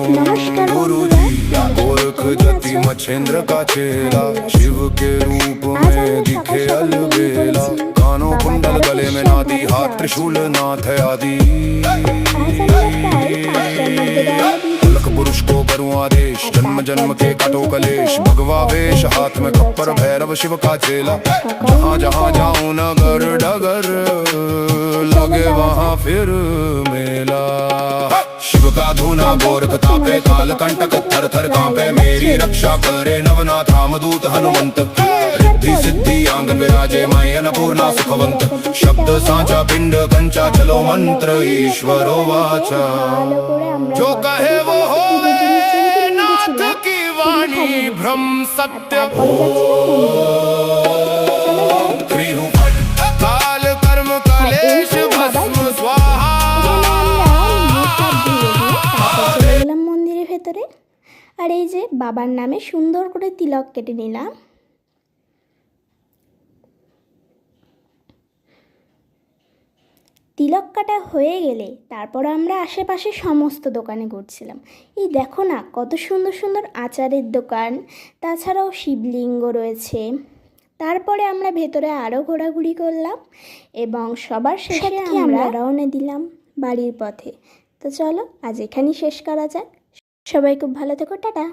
नमस्कार गुरु बंधुरा जी गोरख जति मच्छेंद्र का चेला शिव के रूप में दिखे अलबेला कानों कुंडल गले में नादी हाथ त्रिशूल नाथ आदि अलख पुरुष को करूं आदेश जन्म जन्म के काटो कलेश भगवा वेश हाथ में खप्पर भैरव शिव का चेला जहाँ जहाँ जाऊं नगर डगर लगे वहाँ फिर मेला शिव का धूना गोरख तापे काल कंटक थर थर कांपे मेरी रक्षा करे नवनाथ रामदूत हनुमंत रिद्धि सिद्धि आंग विराजे माई अन्नपूर्णा सुखवंत शब्द सांचा पिंड कंचा चलो मंत्र ईश्वरो वाचा जो कहे वो होवे नाथ की वाणी भ्रम सत्य काल कर्म कलेश भस्म स्वाहा মন্দিরের ভেতরে আর এই যে বাবার নামে সুন্দর করে তিলক কেটে নিলাম। তিলক কাটা হয়ে গেলে তারপর আমরা আশেপাশে সমস্ত দোকানে ঘুরছিলাম। এই দেখো না কত সুন্দর সুন্দর আচারের দোকান, তাছাড়াও শিবলিঙ্গ রয়েছে। তারপরে আমরা ভেতরে আরও ঘোরাঘুরি করলাম এবং সবার শেষে আমরা রওনা দিলাম বাড়ির পথে। তো চলো আজ এখানেই শেষ করা যাক। সবাই খুব ভালো থেকো, টাটা।